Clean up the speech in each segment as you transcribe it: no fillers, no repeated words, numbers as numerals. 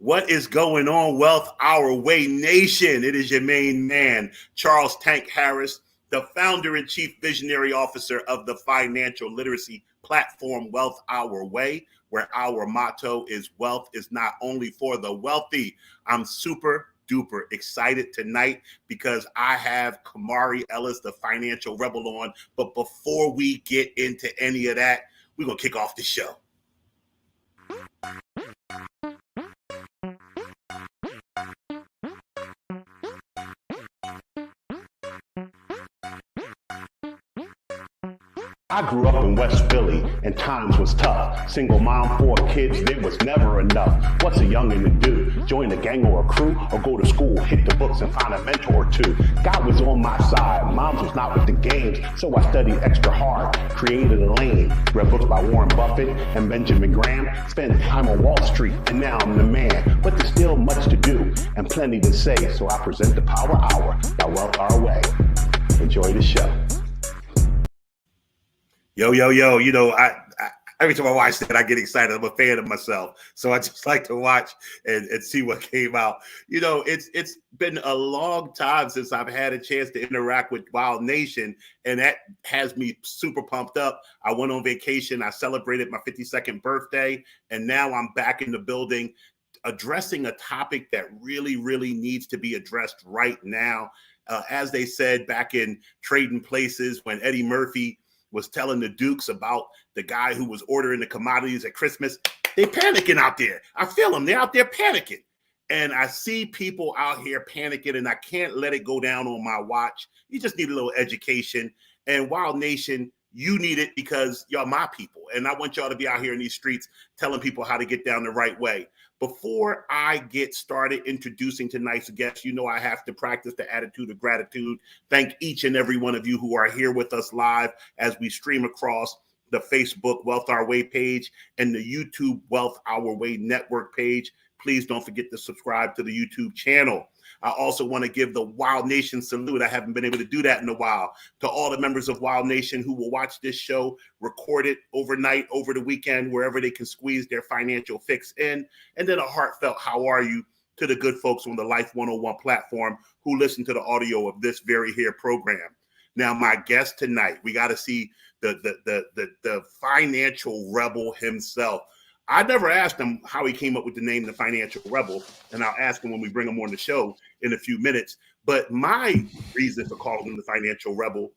What is going on, Wealth Our Way Nation? It is your main man, Charles Tank Harris, the founder and chief visionary officer of the financial literacy platform Wealth Our Way, where our motto is wealth is not only for the wealthy. I'm super duper excited tonight because I have Camari Ellis, the financial rebel, on. But before we get into any of that, we're going to kick off the show. I grew up in West Philly, and times was tough. Single mom, 4 kids, there was never enough. What's a youngin' to do? Join a gang or a crew, or go to school, hit the books, and find a mentor or two? God was on my side, Mom's was not with the games, so I studied extra hard, created a lane, read books by Warren Buffett and Benjamin Graham, spent time on Wall Street, and now I'm the man. But there's still much to do, and plenty to say, so I present the Power Hour, that Wealth Our Way. Enjoy the show. Yo, you know, I every time I watch that, I get excited. I'm a fan of myself. So I just like to watch and see what came out. You know, it's been a long time since I've had a chance to interact with Wild Nation, and that has me super pumped up. I went on vacation. I celebrated my 52nd birthday, and now I'm back in the building addressing a topic that really, really needs to be addressed right now. As they said back in Trading Places, when Eddie Murphy was telling the Dukes about the guy who was ordering the commodities at Christmas, they panicking out there. I feel them. They're out there panicking. And I see people out here panicking, and I can't let it go down on my watch. You just need a little education. And Wild Nation, you need it because y'all my people. And I want y'all to be out here in these streets telling people how to get down the right way. Before I get started introducing tonight's guest, you know I have to practice the attitude of gratitude. Thank each and every one of you who are here with us live as we stream across the Facebook Wealth Our Way page and the YouTube Wealth Our Way network page. Please don't forget to subscribe to the YouTube channel. I also want to give the Wild Nation salute. I haven't been able to do that in a while. To all the members of Wild Nation who will watch this show, record it overnight, over the weekend, wherever they can squeeze their financial fix in. And then a heartfelt how are you to the good folks on the Life 101 platform who listen to the audio of this very here program. Now, my guest tonight, we got to see the financial rebel himself. I never asked him how he came up with the name The Financial Rebel, and I'll ask him when we bring him on the show in a few minutes. But my reason for calling him The Financial Rebel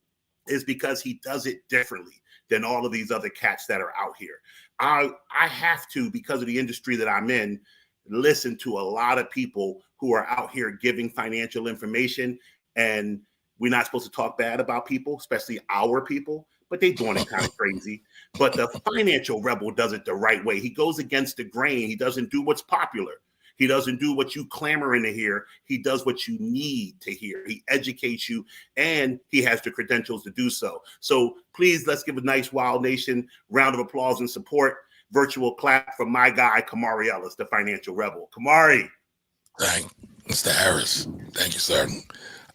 is because he does it differently than all of these other cats that are out here. I have to, because of the industry that I'm in, listen to a lot of people who are out here giving financial information, and we're not supposed to talk bad about people, especially our people, but they doing it kind of crazy. But the financial rebel does it the right way. He goes against the grain. He doesn't do what's popular. He doesn't do what you clamoring to hear. He does what you need to hear. He educates you, and he has the credentials to do so. So please, let's give a nice Wild Nation round of applause and support. Virtual clap from my guy, Camari Ellis, the financial rebel. Camari. Thank Mr. Harris. Thank you, sir.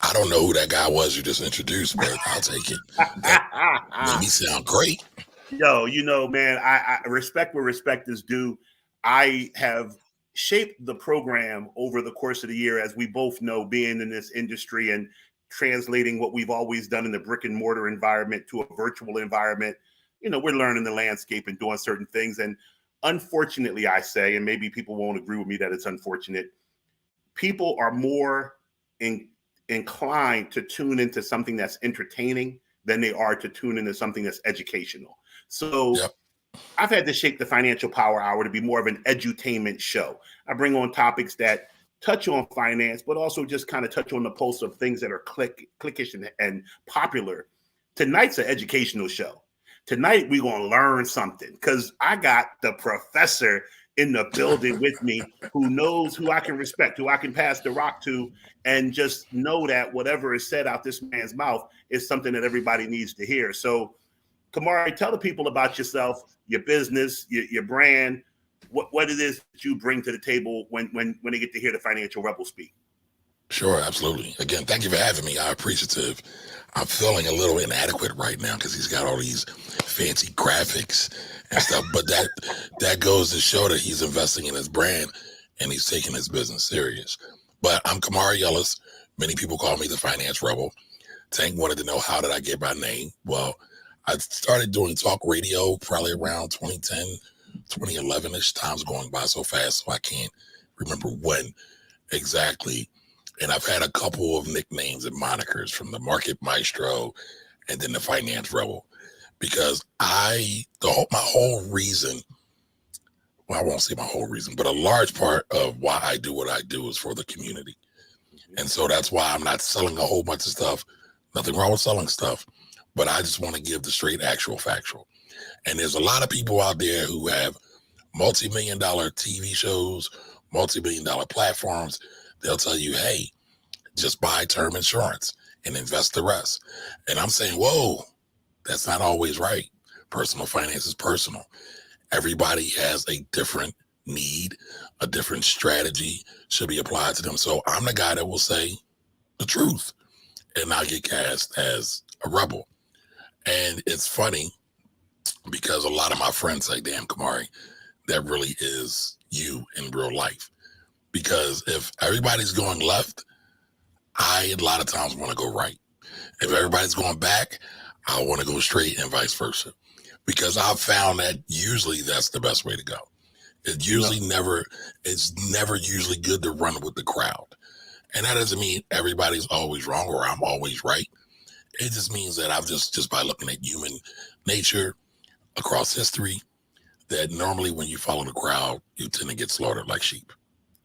I don't know who that guy was you just introduced, but I'll take it. That made me sound great. Yo, you know, man, I respect where respect is due. I have shaped the program over the course of the year, as we both know, being in this industry and translating what we've always done in the brick and mortar environment to a virtual environment. You know, we're learning the landscape and doing certain things. And unfortunately, I say, and maybe people won't agree with me that it's unfortunate, people are more inclined to tune into something that's entertaining than they are to tune into something that's educational. So yep. I've had to shape the Financial Power Hour to be more of an edutainment show. I bring on topics that touch on finance, but also just kind of touch on the pulse of things that are clickish and popular. Tonight's an educational show. Tonight, we're going to learn something because I got the professor in the building with me who knows who I can respect, who I can pass the rock to, and just know that whatever is said out this man's mouth is something that everybody needs to hear. So, Camari, tell the people about yourself, your business, your brand, what it is that you bring to the table when they get to hear the Financial Rebel speak. Sure, absolutely. Again, thank you for having me. I'm appreciative. I'm feeling a little inadequate right now because he's got all these fancy graphics and stuff, but that goes to show that he's investing in his brand. and he's taking his business serious. But I'm Camari Ellis. Many people call me the Finance Rebel. Tank wanted to know, how did I get my name? Well, I started doing talk radio probably around 2010, 2011-ish. Time's going by so fast, so I can't remember when exactly. And I've had a couple of nicknames and monikers, from the Market Maestro and then the Finance Rebel, because my whole reason, well, I won't say my whole reason, but a large part of why I do what I do is for the community. And so that's why I'm not selling a whole bunch of stuff. Nothing wrong with selling stuff, but I just want to give the straight, actual, factual. And there's a lot of people out there who have multi-million-dollar TV shows, multi-million-dollar platforms. They'll tell you, hey, just buy term insurance and invest the rest. And I'm saying, whoa, that's not always right. Personal finance is personal. Everybody has a different need, a different strategy should be applied to them. So I'm the guy that will say the truth and not get cast as a rebel. And it's funny because a lot of my friends say, damn, Camari, that really is you in real life. Because if everybody's going left, I a lot of times want to go right. If everybody's going back, I want to go straight, and vice versa. Because I've found that usually that's the best way to go. It's never usually good to run with the crowd. And that doesn't mean everybody's always wrong or I'm always right. It just means that I've just by looking at human nature across history, that normally when you follow the crowd, you tend to get slaughtered like sheep.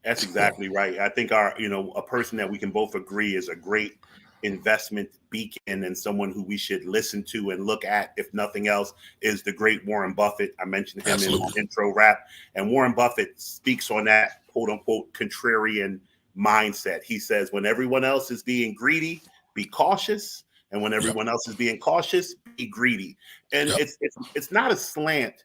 That's exactly right. I think a person that we can both agree is a great investment beacon and someone who we should listen to and look at, if nothing else, is the great Warren Buffett. I mentioned him in my intro rap, and Warren Buffett speaks on that quote unquote contrarian mindset. He says, when everyone else is being greedy, be cautious. And when everyone else is being cautious, be greedy. And it's not a slant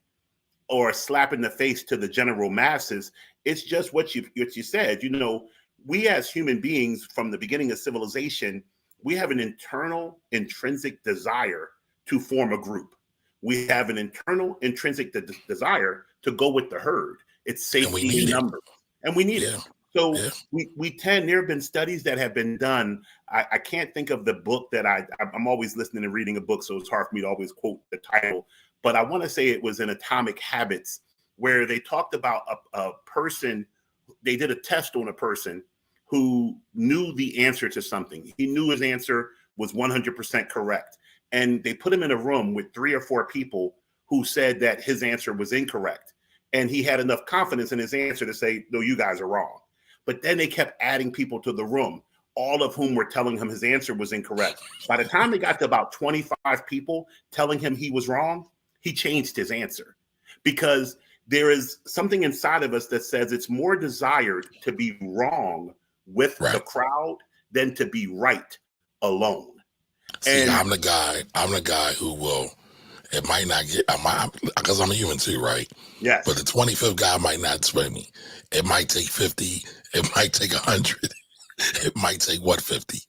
or a slap in the face to the general masses. It's just what you said. You know, we as human beings from the beginning of civilization, we have an internal intrinsic desire to form a group. We have an internal intrinsic desire to go with the herd. It's safety in numbers, and we need it. So we tend, there have been studies that have been done. I can't think of the book that I'm always listening and reading a book, so it's hard for me to always quote the title, but I want to say it was in Atomic Habits, where they talked about a person. They did a test on a person who knew the answer to something. He knew his answer was 100% correct. And they put him in a room with 3 or 4 people who said that his answer was incorrect. And he had enough confidence in his answer to say, no, you guys are wrong. But then they kept adding people to the room, all of whom were telling him his answer was incorrect. By the time they got to about 25 people telling him he was wrong, he changed his answer, because there is something inside of us that says it's more desired to be wrong with the crowd than to be right alone. See, and I'm the guy who will, it might not get, because I'm a human too, right? Yes. But the 25th guy might not sway me. It might take 50. It might take 100. It might take 50.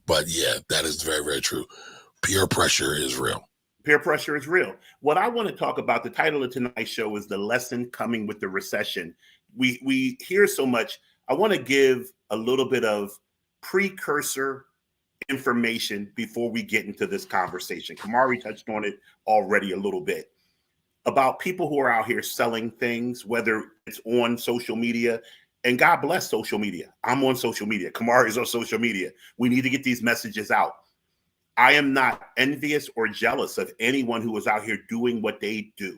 But yeah, that is very, very true. Peer pressure is real. Peer pressure is real. What I want to talk about, the title of tonight's show is The Lesson Coming with the Recession. We hear so much. I want to give a little bit of precursor information before we get into this conversation. Camari touched on it already a little bit about people who are out here selling things, whether it's on social media, and God bless social media. I'm on social media. Camari's on social media. We need to get these messages out. I am not envious or jealous of anyone who is out here doing what they do.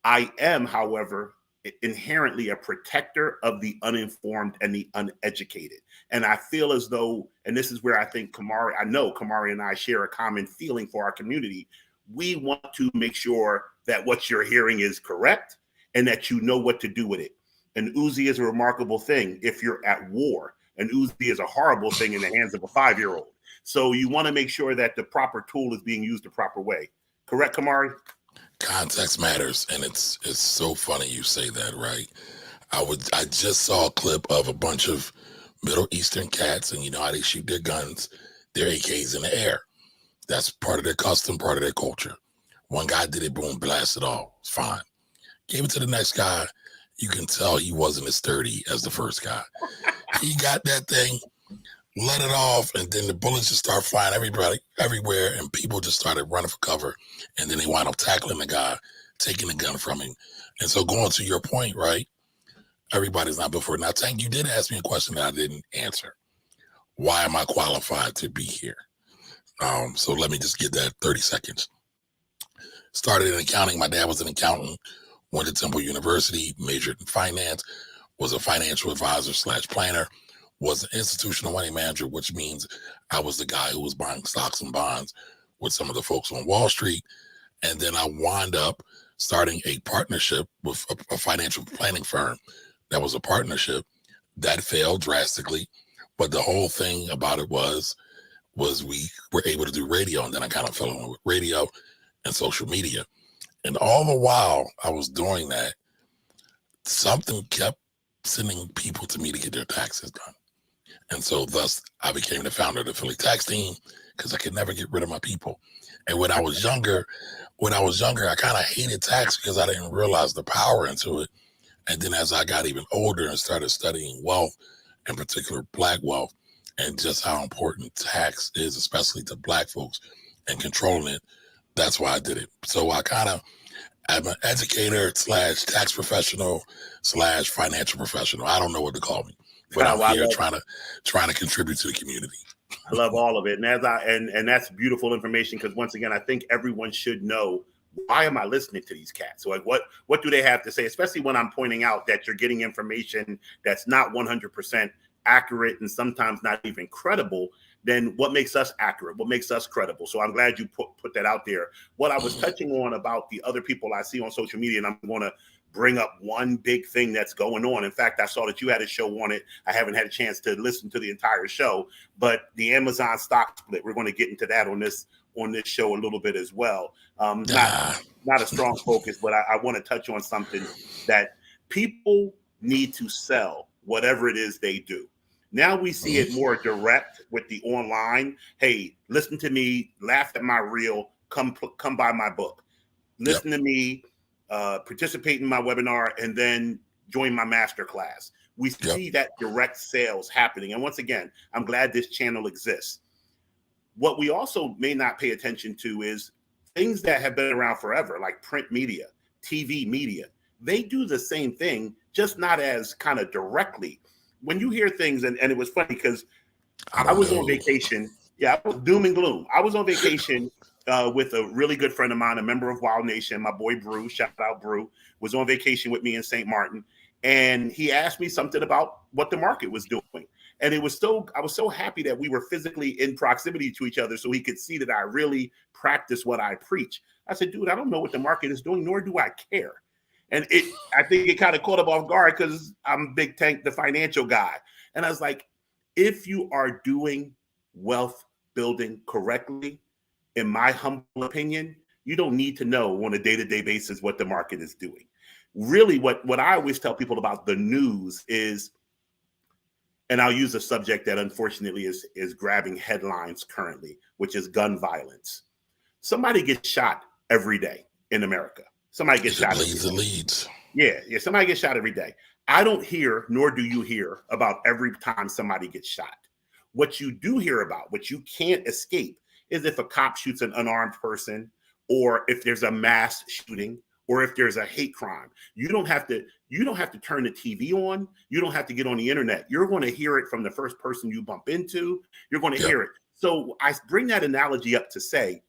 I am, however, inherently a protector of the uninformed and the uneducated. And I feel as though, and this is where I think I know Camari and I share a common feeling for our community. We want to make sure that what you're hearing is correct and that you know what to do with it. An Uzi is a remarkable thing if you're at war. An Uzi is a horrible thing in the hands of a 5-year-old. So you want to make sure that the proper tool is being used the proper way. Correct, Camari? Context matters, and it's so funny you say that, right? I just saw a clip of a bunch of Middle Eastern cats, and you know how they shoot their guns, their AKs in the air. That's part of their custom, part of their culture. One guy did it, boom, blast it all. It's fine. Gave it to the next guy. you can tell he wasn't as sturdy as the first guy. He got that thing, let it off, and then the bullets just start flying everywhere, and people just started running for cover, and then they wind up tackling the guy, taking the gun from him. And so going to your point, right, everybody's not built for it. Now, Tank, you did ask me a question that I didn't answer. Why am I qualified to be here? So let me just get that 30 seconds. Started in accounting. My dad was an accountant, went to Temple University, majored in finance, was a financial advisor / planner, was an institutional money manager, which means I was the guy who was buying stocks and bonds with some of the folks on Wall Street. And then I wound up starting a partnership with a financial planning firm. That was a partnership that failed drastically. But the whole thing about it was we were able to do radio. And then I kind of fell in love with radio and social media. And all the while I was doing that, something kept sending people to me to get their taxes done. And so thus I became the founder of the Philly tax team because I could never get rid of my people. And when I was younger, I kind of hated tax because I didn't realize the power into it. And then as I got even older and started studying wealth, in particular Black wealth, and just how important tax is, especially to Black folks, and controlling it, that's why I did it. So I kind of, I'm an educator / tax professional / financial professional. I don't know what to call me, but I'm here trying to contribute to the community. I love all of it. And that's beautiful information, because once again, I think everyone should know, why am I listening to these cats? So like, what do they have to say? Especially when I'm pointing out that you're getting information that's not 100% accurate and sometimes not even credible. Then what makes us accurate? What makes us credible? So I'm glad you put that out there. What I was touching on about the other people I see on social media, and I'm going to bring up one big thing that's going on. In fact, I saw that you had a show on it. I haven't had a chance to listen to the entire show, but the Amazon stock split, we're going to get into that on this show a little bit as well. Not a strong focus, but I want to touch on something that people need to sell whatever it is they do. Now we see it more direct with the online. Hey, listen to me, laugh at my reel, come buy my book. Listen to me, participate in my webinar, and then join my masterclass. We see that direct sales happening. And once again, I'm glad this channel exists. What we also may not pay attention to is things that have been around forever, like print media, TV media. They do the same thing, just not as kind of directly. When you hear things, and it was funny because I was on vacation. Yeah, I was doom and gloom. I was on vacation with a really good friend of mine, a member of Wild Nation, my boy Brew, shout out Brew, was on vacation with me in St. Martin. And he asked me something about what the market was doing. And I was so happy that we were physically in proximity to each other so he could see that I really practice what I preach. I said, dude, I don't know what the market is doing, nor do I care. And I think it kind of caught him off guard because I'm Big Tank, the financial guy. And I was like, if you are doing wealth building correctly, in my humble opinion, you don't need to know on a day-to-day basis what the market is doing. Really, what I always tell people about the news is, and I'll use a subject that unfortunately is grabbing headlines currently, which is gun violence. Somebody gets shot every day in America. Somebody gets shot. Leads. Yeah, somebody gets shot every day. I don't hear, nor do you hear, about every time somebody gets shot. What you do hear about, what you can't escape, is if a cop shoots an unarmed person, or if there's a mass shooting, or if there's a hate crime. You don't have to turn the TV on. You don't have to get on the internet. You're going to hear it from the first person you bump into. You're going to hear it. So I bring that analogy up to say,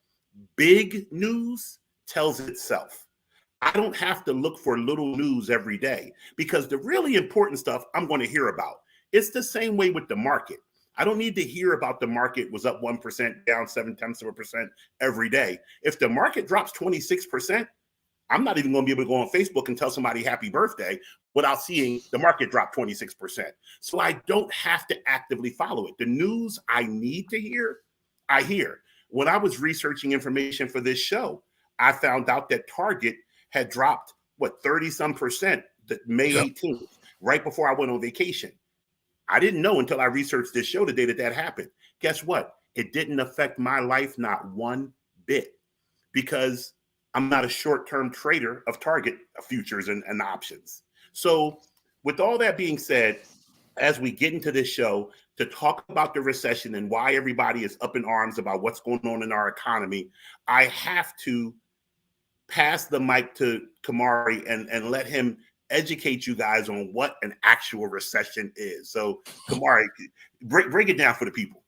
big news tells itself. I don't have to look for little news every day, because the really important stuff I'm going to hear about. It's the same way with the market. I don't need to hear about the market was up 1%, down 0.7% every day. If the market drops 26%, I'm not even going to be able to go on Facebook and tell somebody happy birthday without seeing the market drop 26%. So I don't have to actively follow it. The news I need to hear, I hear. When I was researching information for this show, I found out that Target had dropped, 30-some% May 18th, right before I went on vacation. I didn't know until I researched this show today that happened. Guess what? It didn't affect my life, not one bit, because I'm not a short-term trader of Target futures and options. So with all that being said, as we get into this show to talk about the recession and why everybody is up in arms about what's going on in our economy, I have to pass the mic to Camari and let him educate you guys on what an actual recession is. So Camari, break it down for the people.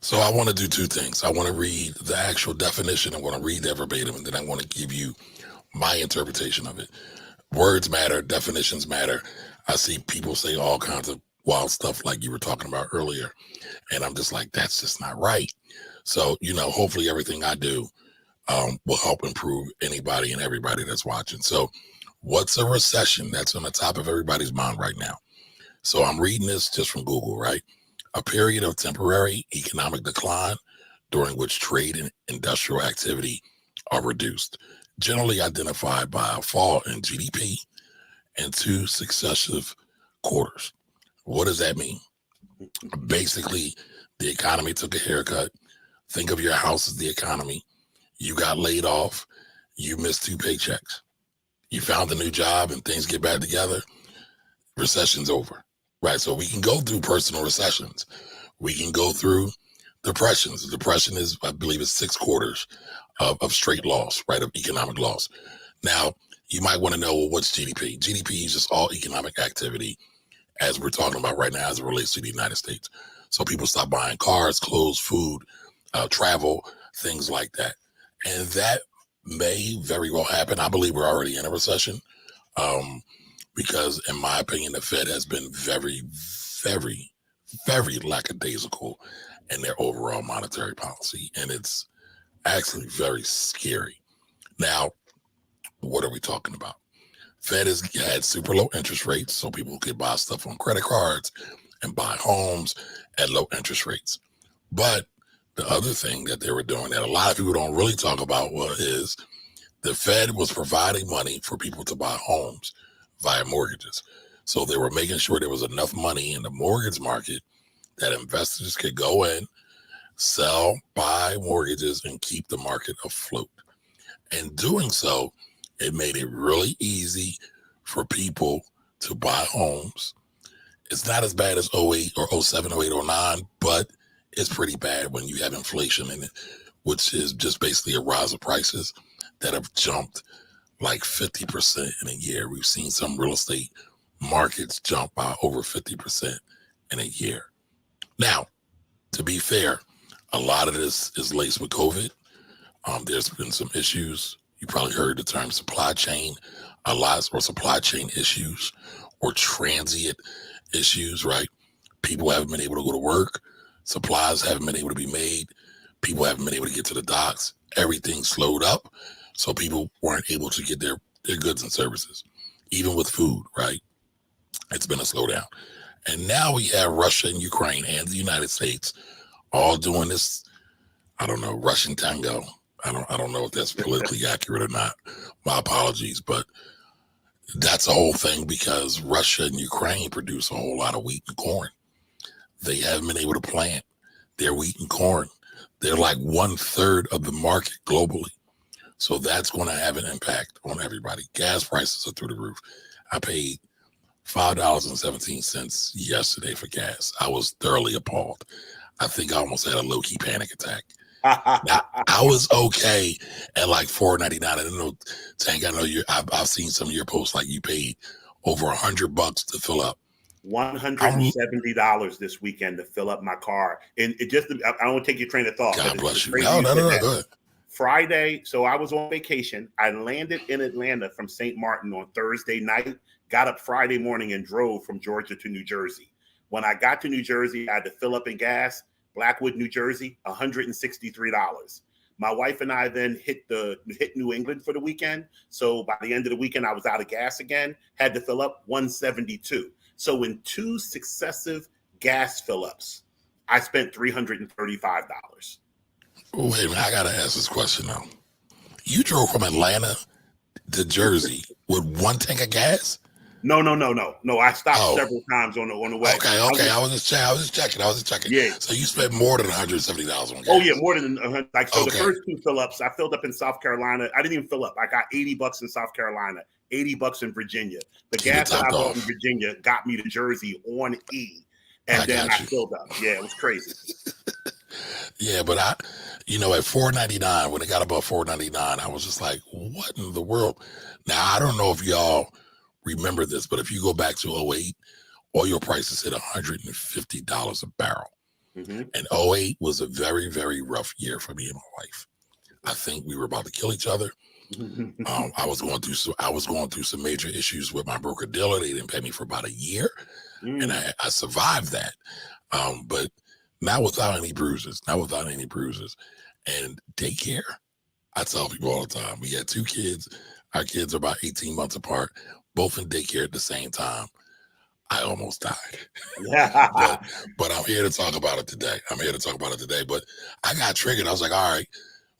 So I want to do two things. I want to read the actual definition. I want to read that verbatim, and then I want to give you my interpretation of it. Words matter, definitions matter. I see people say all kinds of wild stuff like you were talking about earlier, and I'm just like, that's just not right. So, hopefully everything I do will help improve anybody and everybody that's watching. So what's a recession? That's on the top of everybody's mind right now. So I'm reading this just from Google, right? A period of temporary economic decline during which trade and industrial activity are reduced, generally identified by a fall in GDP and 2 successive quarters. What does that mean? Basically, the economy took a haircut. Think of your house as the economy. You got laid off. You missed 2 paychecks. You found a new job and things get back together. Recession's over, right? So we can go through personal recessions. We can go through depressions. The depression is, I believe, it's 6 quarters of straight loss, right? Of economic loss. Now, you might want to know, well, what's GDP? GDP is just all economic activity as we're talking about right now as it relates to the United States. So people stop buying cars, clothes, food, travel, things like that. And that may very well happen. I believe we're already in a recession because, in my opinion, the Fed has been very, very, very lackadaisical in their overall monetary policy. And it's actually very scary. Now, what are we talking about? Fed has had super low interest rates, so people could buy stuff on credit cards and buy homes at low interest rates. But the other thing that they were doing that a lot of people don't really talk about is the Fed was providing money for people to buy homes via mortgages. So they were making sure there was enough money in the mortgage market that investors could go in, sell, buy mortgages, and keep the market afloat. And doing so, it made it really easy for people to buy homes. It's not as bad as 08 or 07, 08, 09, but it's pretty bad when you have inflation in it, which is just basically a rise of prices that have jumped like 50% in a year. We've seen some real estate markets jump by over 50% in a year. Now, to be fair, a lot of this is laced with COVID. There's been some issues. You probably heard the term supply chain, or supply chain issues or transient issues, right? People haven't been able to go to work. Supplies haven't been able to be made. People haven't been able to get to the docks. Everything slowed up. So people weren't able to get their goods and services, even with food, right? It's been a slowdown. And now we have Russia and Ukraine and the United States all doing this, I don't know, Russian tango. I don't know if that's politically accurate or not. My apologies, but that's a whole thing because Russia and Ukraine produce a whole lot of wheat and corn. They haven't been able to plant their wheat and corn. They're like 1/3 of the market globally. So that's going to have an impact on everybody. Gas prices are through the roof. I paid $5.17 yesterday for gas. I was thoroughly appalled. I think I almost had a low-key panic attack. Now, I was okay at like $4.99. I didn't know, Tank. I know I've seen some of your posts like you paid over $100 to fill up. $170 this weekend to fill up my car, and I don't want to take your train of thought. God bless you. No, go ahead. Friday, so I was on vacation. I landed in Atlanta from St. Martin on Thursday night. Got up Friday morning and drove from Georgia to New Jersey. When I got to New Jersey, I had to fill up in gas. Blackwood, New Jersey, $163. My wife and I then hit New England for the weekend. So by the end of the weekend, I was out of gas again. Had to fill up $172. So in 2 successive gas fill-ups, I spent $335. Wait a minute, I gotta ask this question now. You drove from Atlanta to Jersey with 1 tank of gas? No. I stopped several times on the way. Okay. I was just checking. Yeah. So you spent more than $170 on gas. Oh yeah, more than $100. Okay. The first 2 fill-ups, I filled up in South Carolina. I didn't even fill up. I got $80 in South Carolina, $80 in Virginia. The Keep it gas that I topped bought in off. Virginia got me to Jersey on E. And then I filled up. Yeah, it was crazy. Yeah, but at $4.99, when it got above $4.99, I was just like, what in the world? Now, I don't know if y'all remember this, but if you go back to '08, oil prices hit $150 a barrel. Mm-hmm. And '08 was a very, very rough year for me and my wife. I think we were about to kill each other. I was going through some major issues with my broker dealer. They didn't pay me for about a year, and I survived that. But not without any bruises. And daycare, I tell people all the time, we had 2 kids. Our kids are about 18 months apart, both in daycare at the same time. I almost died. but I'm here to talk about it today. But I got triggered. I was like, all right,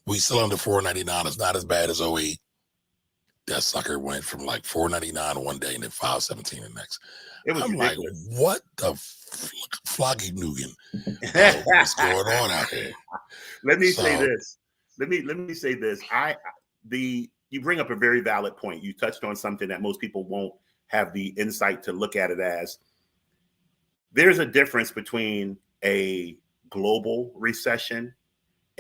we still under $4.99. It's not as bad as '08. That sucker went from like $4.99 one day and then $5.17 the next. I'm ridiculous. Like, what the floggy Nugan? What's going on out here? Let me say this. You bring up a very valid point. You touched on something that most people won't have the insight to look at it as. There's a difference between a global recession,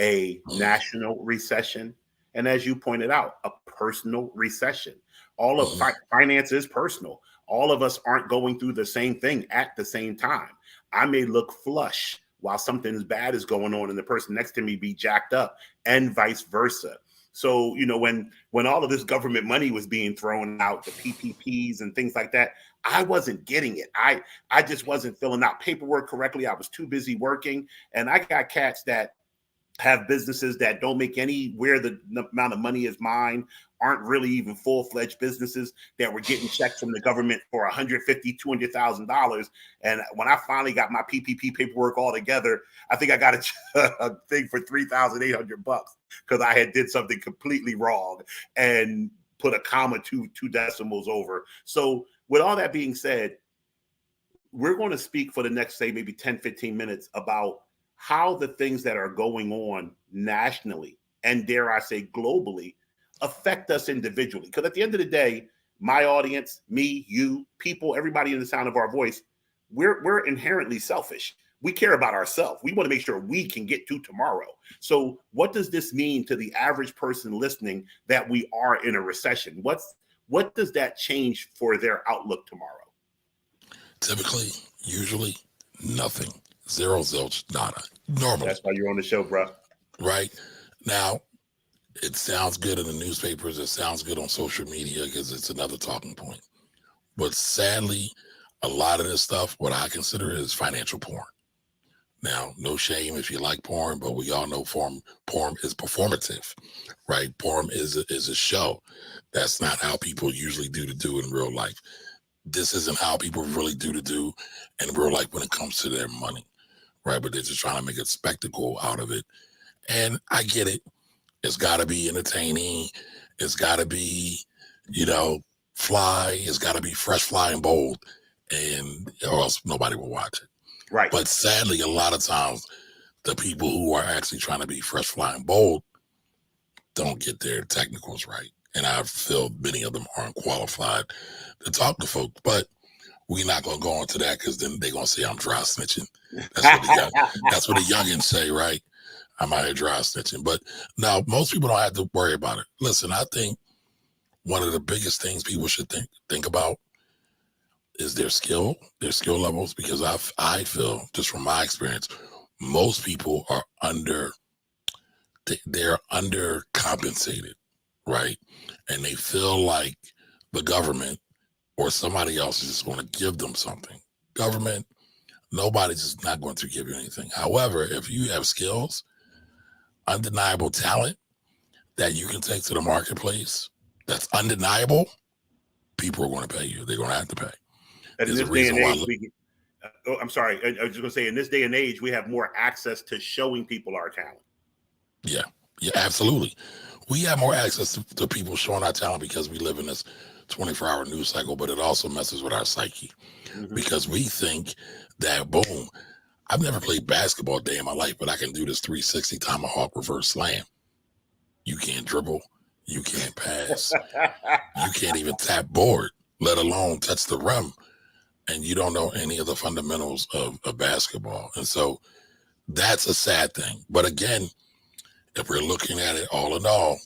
a national recession, and as you pointed out, a personal recession. All of finance is personal. All of us aren't going through the same thing at the same time. I may look flush while something bad is going on and the person next to me be jacked up, and vice versa. So, when all of this government money was being thrown out, the PPPs and things like that, I wasn't getting it. I just wasn't filling out paperwork correctly. I was too busy working. And I got cats that have businesses that don't make anywhere the amount of money is mine, aren't really even full-fledged businesses, that were getting checks from the government for $150,000, $200,000. And when I finally got my PPP paperwork all together, I think I got a thing for $3,800 because I had did something completely wrong and put a comma two decimals over. So with all that being said, we're going to speak for the next, say, maybe 10, 15 minutes about how the things that are going on nationally and, dare I say, globally affect us individually. Because at the end of the day, my audience, me, you, people, everybody in the sound of our voice, we're inherently selfish. We care about ourselves. We want to make sure we can get to tomorrow. So what does this mean to the average person listening that we are in a recession? What does that change for their outlook tomorrow? Typically, usually, nothing. Zero, zilch, nada. Normally. That's why you're on the show, bro. Right? Now, it sounds good in the newspapers. It sounds good on social media because it's another talking point. But sadly, a lot of this stuff, what I consider is financial porn. Now, no shame if you like porn, but we all know porn is performative, right? Porn is a show. That's not how people usually do in real life. This isn't how people really do in real life when it comes to their money, right? But they're just trying to make a spectacle out of it. And I get it. It's got to be entertaining. It's got to be, fly. It's got to be fresh, fly, and bold, or else nobody will watch it. Right. But sadly, a lot of times, the people who are actually trying to be fresh, fly, and bold don't get their technicals right. And I feel many of them aren't qualified to talk to folks. But we're not going to go into that because then they're going to say I'm dry snitching. That's what the youngins say, right? I'm out here dry snitching. But now most people don't have to worry about it. Listen, I think one of the biggest things people should think about is their skill levels, because I feel, just from my experience, most people are they're undercompensated, right? And they feel like the government or somebody else is just going to give them something. Government, nobody's just not going to give you anything. However, if you have skills, undeniable talent that you can take to the marketplace, that's undeniable, people are going to pay you. They're going to have to pay. And in this day and age, I'm sorry. I was just going to say, in this day and age, we have more access to showing people our talent. Yeah, absolutely. We have more access to people showing our talent because we live in this 24-hour news cycle, but it also messes with our psyche because we think that, boom, I've never played basketball a day in my life, but I can do this 360 tomahawk reverse slam. You can't dribble. You can't pass. You can't even tap board, let alone touch the rim. And you don't know any of the fundamentals of basketball. And so that's a sad thing. But again, if we're looking at it all in all,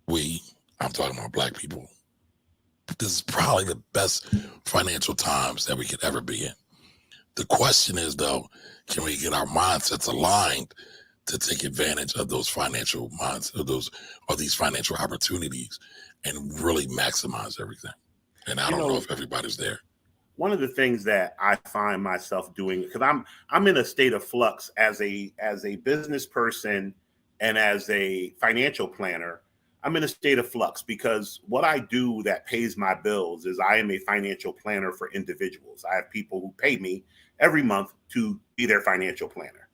I'm talking about Black people, this is probably the best financial times that we could ever be in. The question is, though, can we get our mindsets aligned to take advantage of those financial these financial opportunities and really maximize everything? And I don't know if everybody's there. One of the things that I find myself doing, because I'm in a state of flux as a business person and as a financial planner, I'm in a state of flux because what I do that pays my bills is I am a financial planner for individuals. I have people who pay me every month to be their financial planner.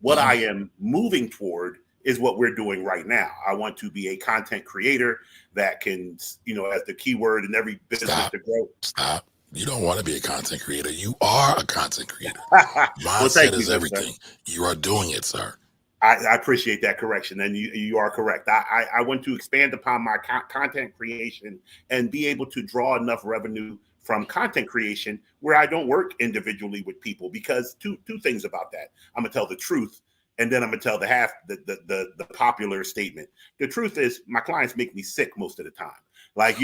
What I am moving toward is what we're doing right now. I want to be a content creator that can, as the keyword in every business to grow. Stop. You don't want to be a content creator. You are a content creator. Mindset is everything. You are doing it, sir. I appreciate that correction. And you are correct. I want to expand upon my content creation and be able to draw enough revenue from content creation where I don't work individually with people, because two things about that. I'm going to tell the truth, and then I'm going to tell the popular statement. The truth is my clients make me sick most of the time. Like,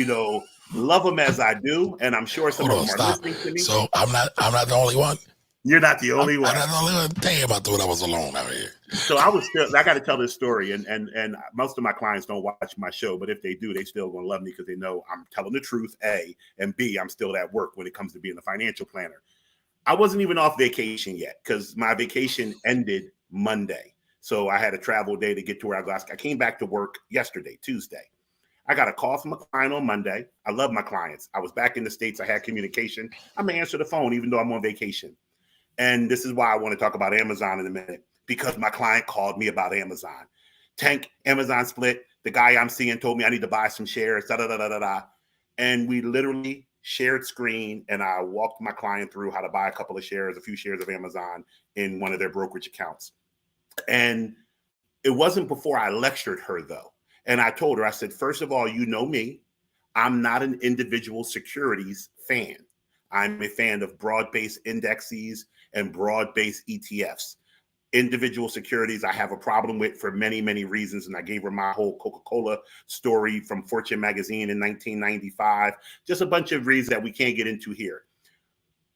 love them as I do, and I'm sure some of them are listening to me. So I'm not the only one. You're not the only one. I'm not the only one. Damn, I thought I was alone out here. So I got to tell this story, and most of my clients don't watch my show, but if they do, they still gonna love me because they know I'm telling the truth, A, and B, I'm still at work when it comes to being a financial planner. I wasn't even off vacation yet because my vacation ended Monday. So I had a travel day to get to where I was. I came back to work yesterday, Tuesday. I got a call from a client on Monday. I love my clients. I was back in the States. I had communication. I'm going to answer the phone even though I'm on vacation. And this is why I want to talk about Amazon in a minute, because my client called me about Amazon. Tank, Amazon split. The guy I'm seeing told me I need to buy some shares, And we literally shared screen, and I walked my client through how to buy a few shares of Amazon in one of their brokerage accounts. And it wasn't before I lectured her, though. And I told her, I said, first of all, you know me. I'm not an individual securities fan. I'm a fan of broad-based indexes and broad-based ETFs. Individual securities I have a problem with for many, many reasons. And I gave her my whole Coca-Cola story from Fortune magazine in 1995. Just a bunch of reasons that we can't get into here.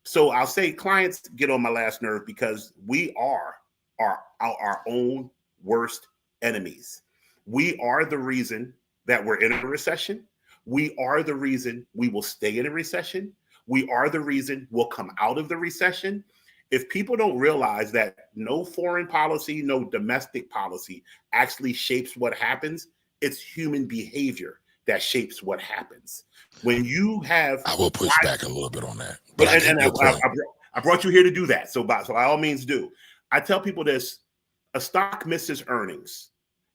So I'll say clients get on my last nerve because we are our own worst enemies. We are the reason that we're in a recession. We are the reason we will stay in a recession. We are the reason we'll come out of the recession. If people don't realize that no foreign policy, no domestic policy actually shapes what happens, it's human behavior that shapes what happens. When you have... I will push back a little bit on that. But I brought you here to do that. So by all means do. I tell people this: a stock misses earnings.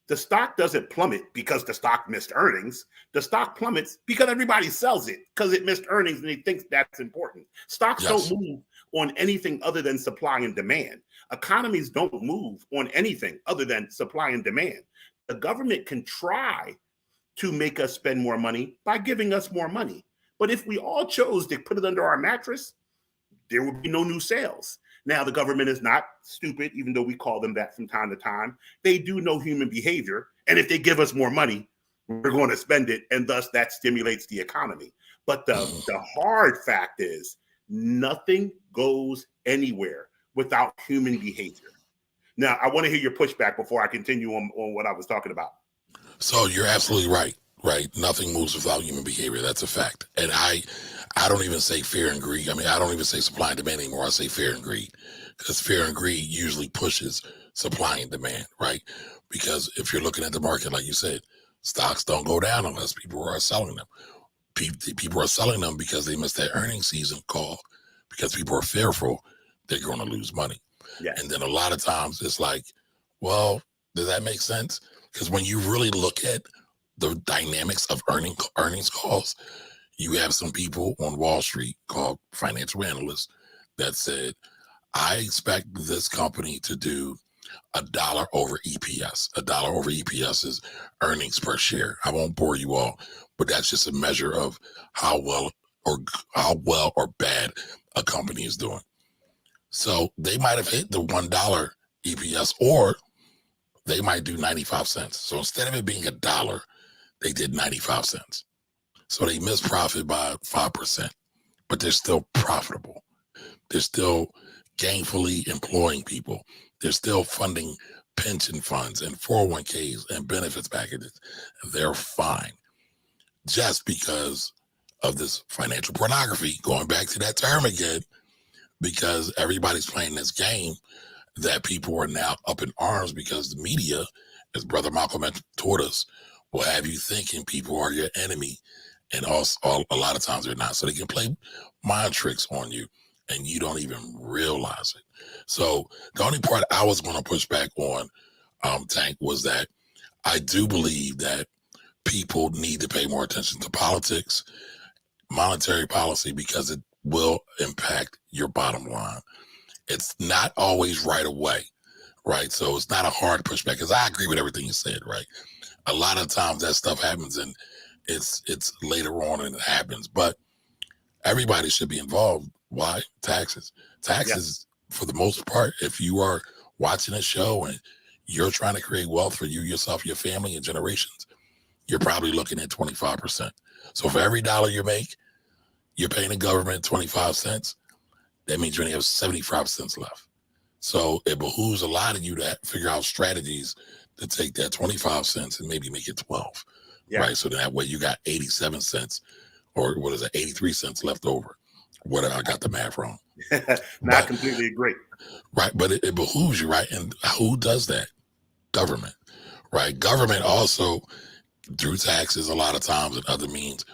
The stock doesn't plummet because the stock missed earnings. The stock plummets because everybody sells it because it missed earnings and they think that's important. Stocks don't move on anything other than supply and demand. Economies don't move on anything other than supply and demand. The government can try to make us spend more money by giving us more money. But if we all chose to put it under our mattress, there would be no new sales. Now, the government is not stupid, even though we call them that from time to time. They do know human behavior. And if they give us more money, we're going to spend it. And thus that stimulates the economy. But the hard fact is nothing goes anywhere without human behavior. Now, I want to hear your pushback before I continue on what I was talking about. So you're absolutely right. Nothing moves without human behavior. That's a fact. And I don't even say fear and greed. I mean, I don't even say supply and demand anymore. I say fear and greed, because fear and greed usually pushes supply and demand, right? Because if you're looking at the market, like you said, stocks don't go down unless people are selling them. People are selling them because they missed that earnings season call, because people are fearful they're going to lose money. Yeah. And then a lot of times it's like, well, does that make sense? Because when you really look at the dynamics of earnings calls, you have some people on Wall Street called financial analysts that said, I expect this company to do $1 over EPS. $1 over EPS is earnings per share. I won't bore you all, but that's just a measure of how well or bad a company is doing. So they might have hit the $1 EPS, or they might do 95 cents. So instead of it being $1, they did 95 cents. So they missed profit by 5%, but they're still profitable. They're still gainfully employing people. They're still funding pension funds and 401ks and benefits packages. They're fine, just because of this financial pornography, going back to that term again, because everybody's playing this game that people are now up in arms because the media, as Brother Malcolm taught us, will have you thinking people are your enemy. And also, a lot of times they're not. So they can play mind tricks on you and you don't even realize it. So the only part I was going to push back on, Tank, was that I do believe that people need to pay more attention to politics, monetary policy, because it will impact your bottom line. It's not always right away, right? So it's not a hard pushback, because I agree with everything you said, right? A lot of times that stuff happens and it's later on and it happens, but everybody should be involved. Why? Taxes. Taxes, for the most part, if you are watching a show and you're trying to create wealth for you, yourself, your family, and generations, you're probably looking at 25%. So for every dollar you make, you're paying the government 25 cents. That means you only have 75 cents left. So it behooves a lot of you to figure out strategies to take that 25 cents and maybe make it 12, right? So that way you got 87 cents, or what is it, 83 cents left over. Whatever, I got the math wrong. I completely agree. Right, but it behooves you, right? And who does that? Government, right? Government also, through taxes a lot of times and other means,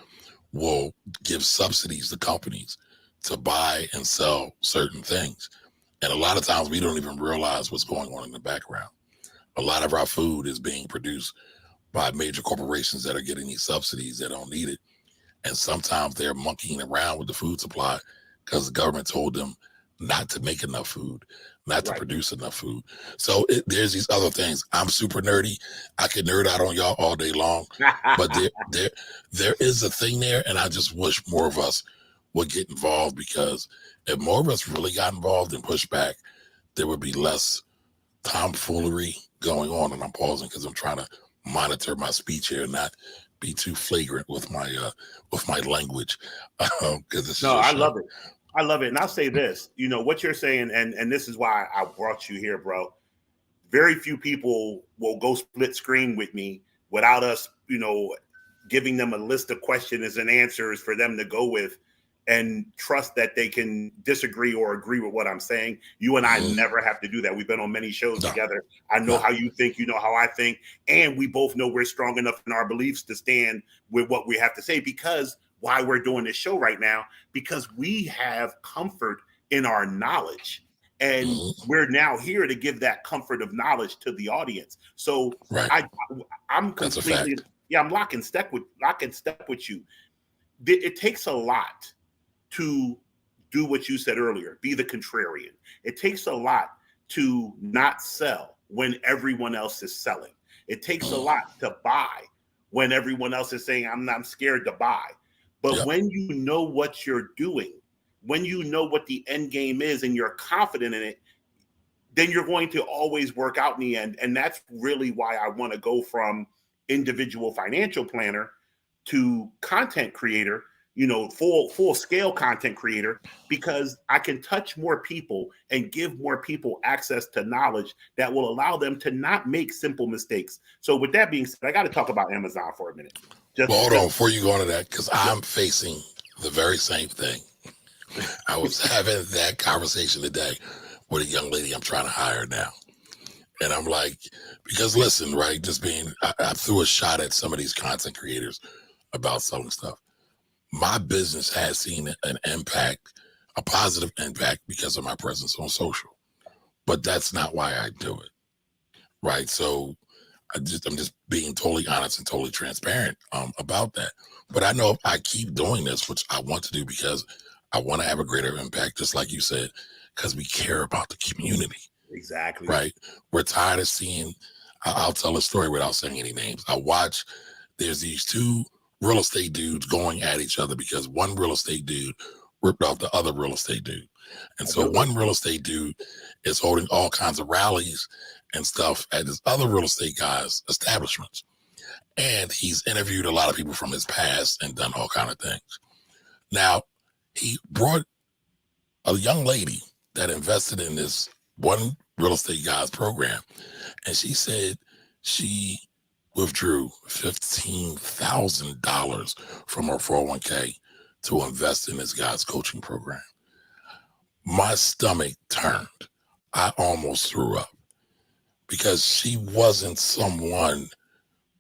will give subsidies to companies to buy and sell certain things. And a lot of times we don't even realize what's going on in the background. A lot of our food is being produced by major corporations that are getting these subsidies that don't need it. And sometimes they're monkeying around with the food supply because the government told them not to make enough food, not to produce enough food. So there's these other things. I'm super nerdy. I can nerd out on y'all all day long, but there is a thing there. And I just wish more of us would get involved, because if more of us really got involved and pushed back, there would be less tomfoolery going on. And I'm pausing because I'm trying to monitor my speech here and not be too flagrant with my language. I love it. I love it. And I'll say this, what you're saying, and this is why I brought you here, bro. Very few people will go split screen with me without us, giving them a list of questions and answers for them to go with, and trust that they can disagree or agree with what I'm saying. You and I never have to do that. We've been on many shows together. I know how you think, you know how I think, and we both know we're strong enough in our beliefs to stand with what we have to say, because why we're doing this show right now, because we have comfort in our knowledge, and we're now here to give that comfort of knowledge to the audience. So I'm completely, I'm lock and step with you. It takes a lot to do what you said earlier, be the contrarian. It takes a lot to not sell when everyone else is selling. It takes a lot to buy when everyone else is saying, I'm scared to buy. But when you know what you're doing, when you know what the end game is and you're confident in it, then you're going to always work out in the end. And that's really why I want to go from individual financial planner to content creator, full scale content creator, because I can touch more people and give more people access to knowledge that will allow them to not make simple mistakes. So with that being said, I got to talk about Amazon for a minute. Hold on before you go into that, because I'm facing the very same thing. I was having that conversation today with a young lady I'm trying to hire now. And I'm like, because listen, right, I threw a shot at some of these content creators about selling stuff. My business has seen an impact, a positive impact, because of my presence on social. But that's not why I do it, right? So I'm just being totally honest and totally transparent about that. But I know if I keep doing this, which I want to do because I want to have a greater impact, just like you said, because we care about the community. Exactly. right? We're tired of seeing, I'll tell a story without saying any names. There's these two real estate dudes going at each other because one real estate dude ripped off the other real estate dude. And so one real estate dude is holding all kinds of rallies and stuff at this other real estate guy's establishments. And he's interviewed a lot of people from his past and done all kind of things. Now, he brought a young lady that invested in this one real estate guy's program, and she said she withdrew $15,000 from her 401k to invest in this guy's coaching program. My stomach turned. I almost threw up because she wasn't someone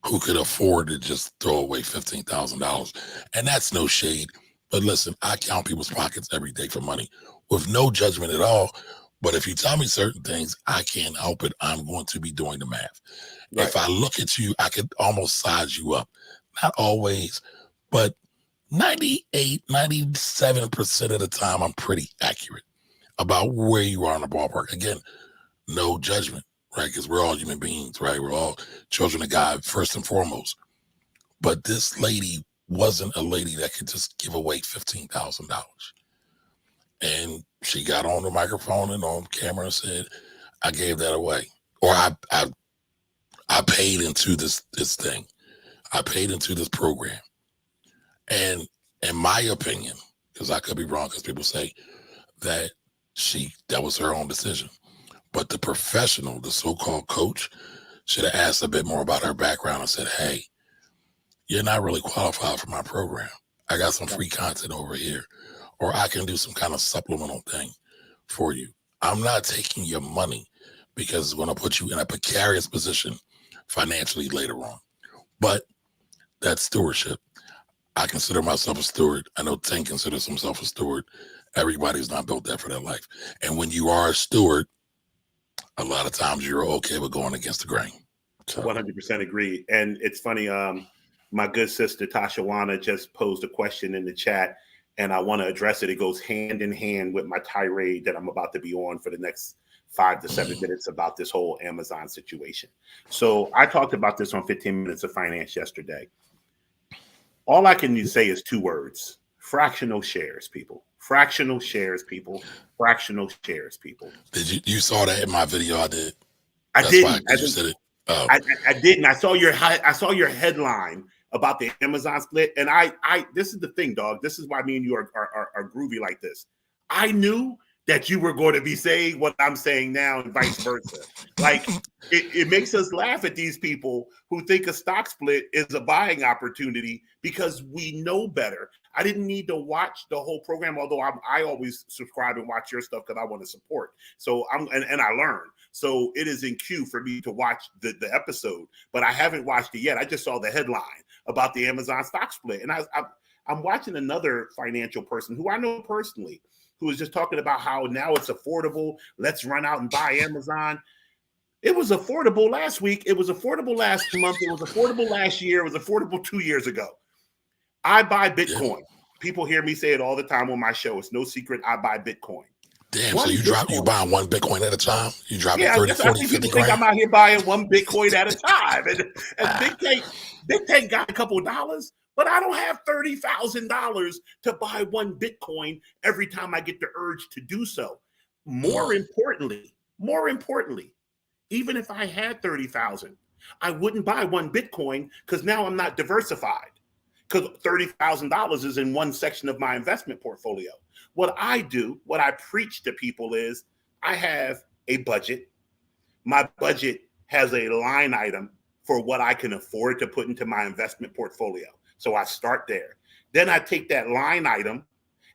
who could afford to just throw away $15,000. And that's no shade. But listen, I count people's pockets every day for money with no judgment at all. But if you tell me certain things, I can't help it. I'm going to be doing the math. Right. If I look at you, I could almost size you up. Not always, but 98, 97% of the time, I'm pretty accurate about where you are in the ballpark. Again, no judgment, right? Because we're all human beings, right? We're all children of God, first and foremost. But this lady wasn't a lady that could just give away $15,000. And she got on the microphone and on camera and said, I gave that away. Or I paid into this thing. I paid into this program. And in my opinion, because I could be wrong, because people say that that was her own decision. But the professional, the so-called coach, should have asked a bit more about her background and said, hey, you're not really qualified for my program. I got some free content over here, or I can do some kind of supplemental thing for you. I'm not taking your money because it's going to put you in a precarious position financially later on. But that's stewardship. I consider myself a steward. I know Tank considers himself a steward. Everybody's not built that for their life. And when you are a steward, a lot of times you're okay with going against the grain. So. 100% agree. And it's funny, my good sister Tasha Wana just posed a question in the chat, and I want to address it. It goes hand in hand with my tirade that I'm about to be on for the next 5 to 7 minutes about this whole Amazon situation. So I talked about this on 15 Minutes of Finance yesterday. All I can say is 2 words: fractional shares, people. Fractional shares, people. Fractional shares, people. Did you saw that in my video? I did. I didn't. You said it. Oh. I didn't. I saw your headline about the Amazon split, and I this is the thing, dog. This is why me and you are groovy like this. I knew that you were going to be saying what I'm saying now and vice versa. Like, it makes us laugh at these people who think a stock split is a buying opportunity because we know better. I didn't need to watch the whole program, although I always subscribe and watch your stuff because I want to support. So and I learn. So it is in queue for me to watch the episode, but I haven't watched it yet. I just saw the headline about the Amazon stock split. And I'm watching another financial person who I know personally, who was just talking about how now it's affordable. Let's run out and buy Amazon. It was affordable last week. It was affordable last month. It was affordable last year. It was affordable 2 years ago. I buy Bitcoin. People hear me say it all the time on my show. It's no secret. I buy Bitcoin. Damn, so you buying one Bitcoin at a time? You dropping 30, 40, 50 think grand? I'm out here buying one Bitcoin at a time. And Big Tank got a couple of dollars, but I don't have $30,000 to buy one Bitcoin every time I get the urge to do so. More importantly, even if I had 30,000, I wouldn't buy one Bitcoin because now I'm not diversified. Because $30,000 is in one section of my investment portfolio. What I preach to people is I have a budget. My budget has a line item for what I can afford to put into my investment portfolio. So I start there. Then I take that line item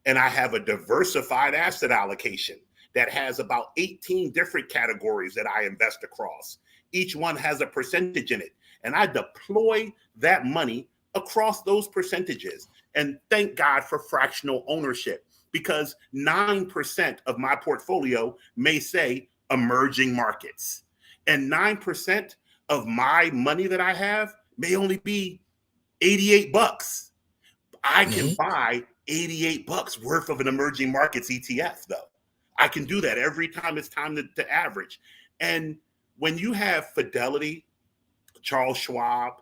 and I have a diversified asset allocation that has about 18 different categories that I invest across. Each one has a percentage in it. And I deploy that money across those percentages. And thank God for fractional ownership, because 9% of my portfolio may say emerging markets. And 9% of my money that I have may only be $88. I can buy $88 worth of an emerging markets ETF, though. I can do that every time it's time to average. And when you have Fidelity, Charles Schwab,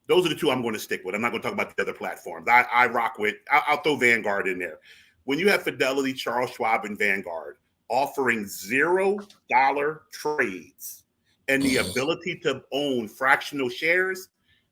those are the two I'm going to stick with. I'm not going to talk about the other platforms. I rock with, I'll throw Vanguard in there. When you have Fidelity, Charles Schwab, and Vanguard offering $0 trades and the ability to own fractional shares,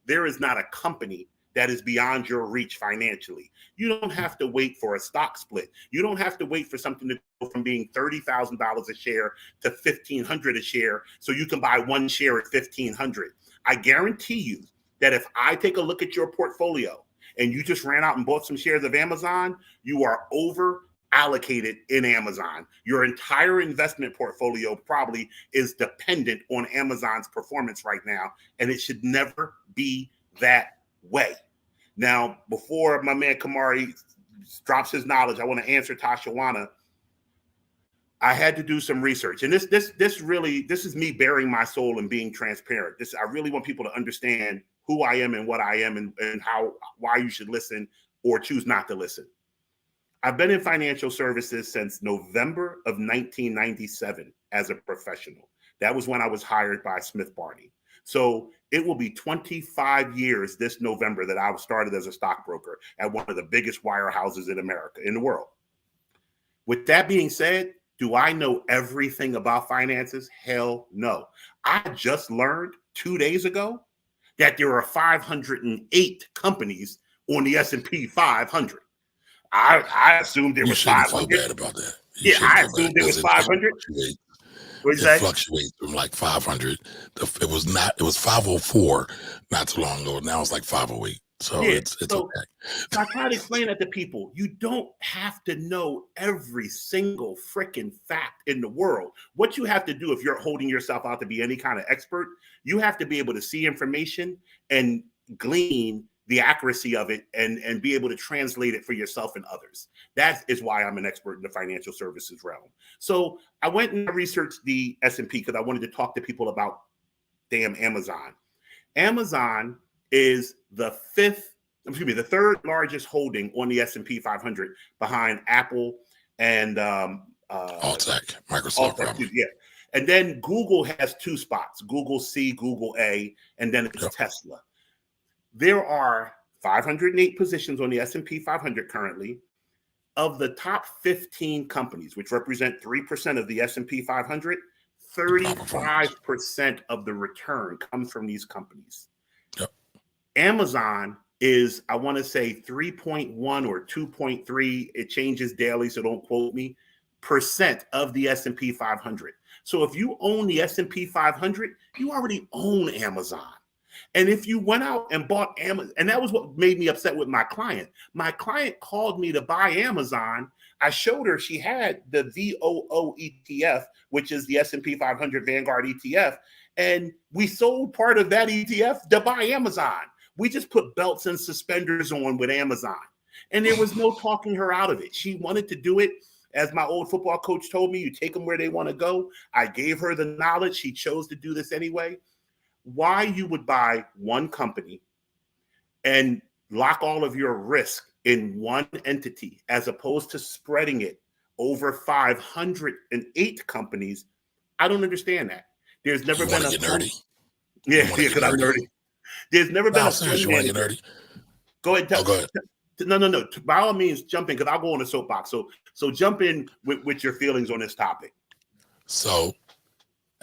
there is not a company that is beyond your reach financially. You don't have to wait for a stock split. You don't have to wait for something to go from being $30,000 a share to $1,500 a share so you can buy one share at $1,500. I guarantee you that if I take a look at your portfolio and you just ran out and bought some shares of Amazon, you are over allocated in Amazon. Your entire investment portfolio probably is dependent on Amazon's performance right now, and it should never be that way. Now, before my man Camari drops his knowledge, I want to answer Tashawana. I had to do some research, and this is me bearing my soul and being transparent. I really want people to understand who I am and what I am and why you should listen or choose not to listen. I've been in financial services since November of 1997 as a professional. That was when I was hired by Smith Barney. So it will be 25 years this November that I started as a stockbroker at one of the biggest wirehouses in America, in the world. With that being said, do I know everything about finances? Hell no. I just learned 2 days ago that there are 508 companies on the S&P 500. I assumed there was 500. Feel bad about that. I assumed there was 500. It fluctuates from like 500. It was 504 not too long ago. Now it's like 508. So it's okay. I try to explain that to people. You don't have to know every single freaking fact in the world. What you have to do if you're holding yourself out to be any kind of expert, you have to be able to see information and glean the accuracy of it and be able to translate it for yourself and others. That is why I'm an expert in the financial services realm. So I went and researched the S&P because I wanted to talk to people about damn Amazon. Amazon is the third largest holding on the S&P 500 behind Apple and Alltech, Microsoft. Alltech, yeah. And then Google has two spots, Google C, Google A, and then it's Tesla. There are 508 positions on the S&P 500 currently. Of the top 15 companies, which represent 3% of the S&P 500, 35% of the return comes from these companies. Yep. Amazon is, I want to say 3.1 or 2.3, it changes daily, so don't quote me, percent of the S&P 500. So if you own the S&P 500, you already own Amazon. And if you went out and bought Amazon, and that was what made me upset with my client. My client called me to buy Amazon. I showed her she had the VOO ETF, which is the S&P 500 Vanguard ETF. And we sold part of that ETF to buy Amazon. We just put belts and suspenders on with Amazon. And there was no talking her out of it. She wanted to do it. As my old football coach told me, you take them where they want to go. I gave her the knowledge. She chose to do this anyway. Why you would buy one company and lock all of your risk in one entity as opposed to spreading it over 508 companies, I don't understand that. There's never been a nerdy. Yeah, because I'm nerdy. There's never been a serious. You want to get nerdy? Go ahead. Go ahead. No. By all means, jump in because I'll go on the soapbox. So jump in with your feelings on this topic. So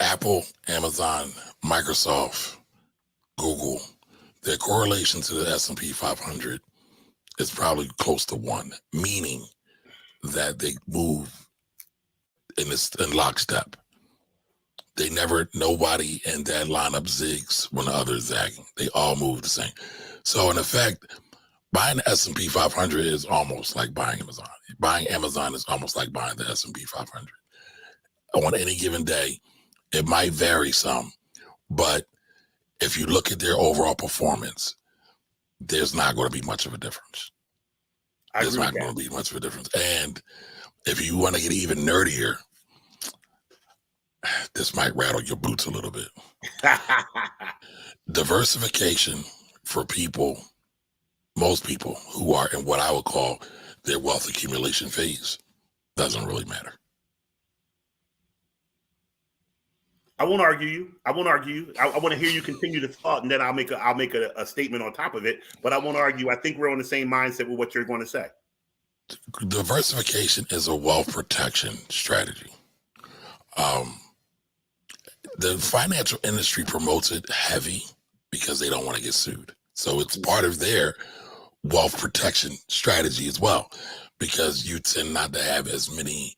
Apple, Amazon, Microsoft, Google, their correlation to the S&P 500 is probably close to 1, meaning that they move in lockstep. Nobody in that lineup zigs when the other is zagging. They all move the same. So in effect, buying the S&P 500 is almost like buying Amazon. Buying Amazon is almost like buying the S&P 500. On any given day, it might vary some, but if you look at their overall performance, there's not going to be much of a difference. There's not going to be much of a difference. And if you want to get even nerdier, this might rattle your boots a little bit. Diversification for people, most people who are in what I would call their wealth accumulation phase, doesn't really matter. I won't argue you. I won't argue you. I want to hear you continue the thought, and then I'll make a statement on top of it. But I won't argue. I think we're on the same mindset with what you're going to say. Diversification is a wealth protection strategy. The financial industry promotes it heavy because they don't want to get sued. So it's part of their wealth protection strategy as well, because you tend not to have as many